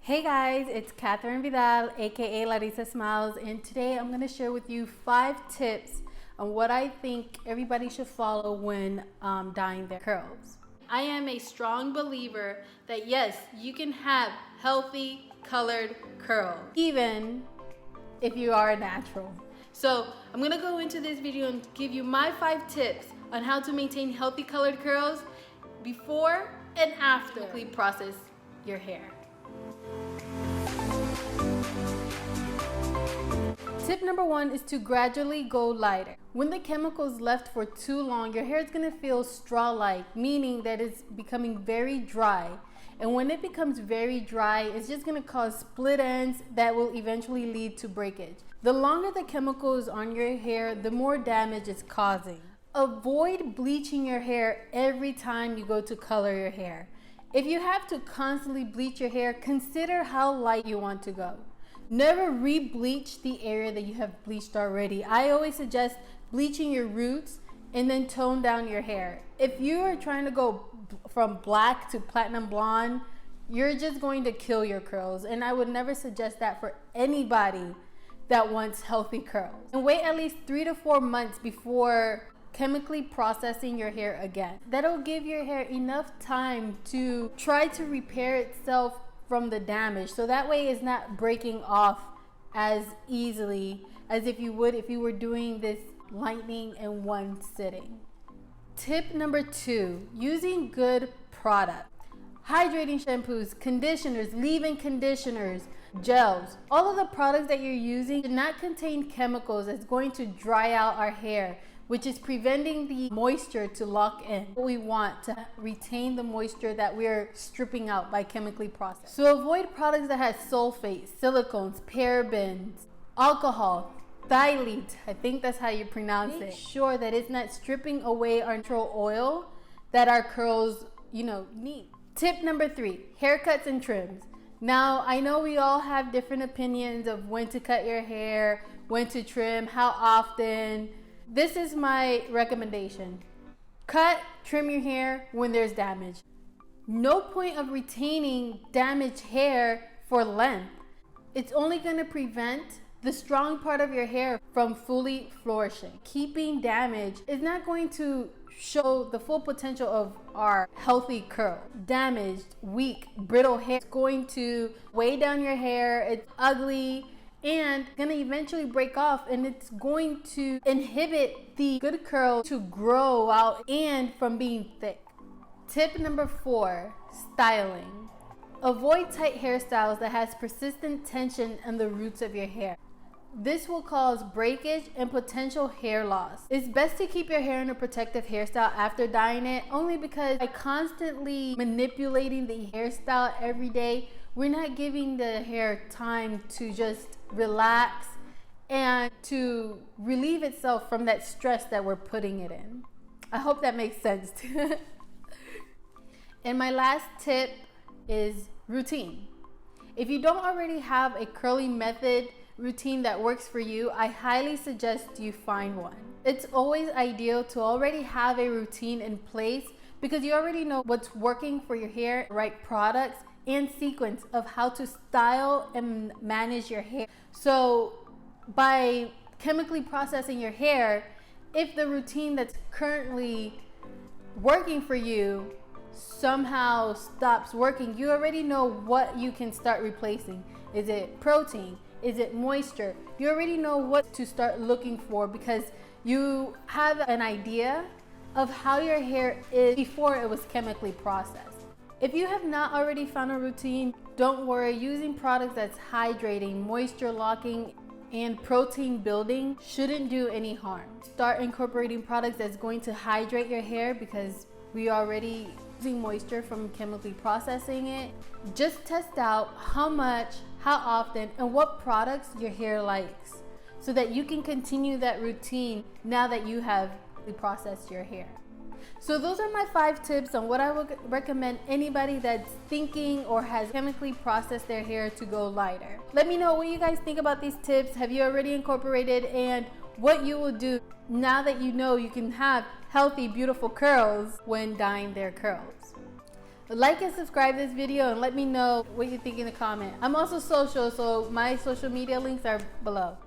Hey guys, it's Katherine Vidal, aka Lariza Smiles, and today I'm going to share with you 5 tips on what I think everybody should follow when dyeing their curls. I am a strong believer that yes, you can have healthy colored curls, even if you are natural. So I'm going to go into this video and give you my 5 tips on how to maintain healthy colored curls before and after you process your hair. Tip number 1 is to gradually go lighter. When the chemical is left for too long, your hair is going to feel straw-like, meaning that it's becoming very dry. And when it becomes very dry, it's just going to cause split ends that will eventually lead to breakage. The longer the chemical is on your hair, the more damage it's causing. Avoid bleaching your hair every time you go to color your hair. If you have to constantly bleach your hair, consider how light you want to go. Never re-bleach the area that you have bleached already. I always suggest bleaching your roots and then tone down your hair. If you are trying to go from black to platinum blonde, you're just going to kill your curls, and I would never suggest that for anybody that wants healthy curls. And wait at least 3 to 4 months before chemically processing your hair again. That'll give your hair enough time to try to repair itself from the damage, so that way it's not breaking off as easily as if you would if you were doing this lightning in one sitting. Tip number 2, using good product. Hydrating shampoos, conditioners, leave-in conditioners, gels. All of the products that you're using do not contain chemicals that's going to dry out our hair, which is preventing the moisture to lock in. We want to retain the moisture that we're stripping out by chemically processing. So avoid products that have sulfates, silicones, parabens, alcohol, phthalates, I think that's how you pronounce it. Make sure that it's not stripping away our natural oil that our curls, need. Tip number 3, haircuts and trims. Now, I know we all have different opinions of when to cut your hair, when to trim, how often. This is my recommendation. Cut, trim your hair when there's damage. No point of retaining damaged hair for length. It's only going to prevent the strong part of your hair from fully flourishing. Keeping damage is not going to show the full potential of our healthy curl. Damaged, weak, brittle hair is going to weigh down your hair. It's ugly and gonna eventually break off, and it's going to inhibit the good curl to grow out and from being thick. Tip number 4, styling. Avoid tight hairstyles that has persistent tension in the roots of your hair. This will cause breakage and potential hair loss. It's best to keep your hair in a protective hairstyle after dyeing it, only because by constantly manipulating the hairstyle every day, we're not giving the hair time to just relax and to relieve itself from that stress that we're putting it in. I hope that makes sense. And my last tip is routine. If you don't already have a curly method routine that works for you, I highly suggest you find one. It's always ideal to already have a routine in place because you already know what's working for your hair, right products, and sequence of how to style and manage your hair. So by chemically processing your hair, if the routine that's currently working for you somehow stops working, you already know what you can start replacing. Is it protein? Is it moisture? You already know what to start looking for because you have an idea of how your hair is before it was chemically processed. If you have not already found a routine, don't worry. Using products that's hydrating, moisture locking, and protein building shouldn't do any harm. Start incorporating products that's going to hydrate your hair because we already using moisture from chemically processing it. Just test out how much, how often, and what products your hair likes so that you can continue that routine now that you have processed your hair. So those are my 5 tips on what I would recommend anybody that's thinking or has chemically processed their hair to go lighter. Let me know what you guys think about these tips. Have you already incorporated, and what you will do now that you know you can have healthy, beautiful curls when dyeing their curls. Like and subscribe this video and let me know what you think in the comment. I'm also social, so my social media links are below.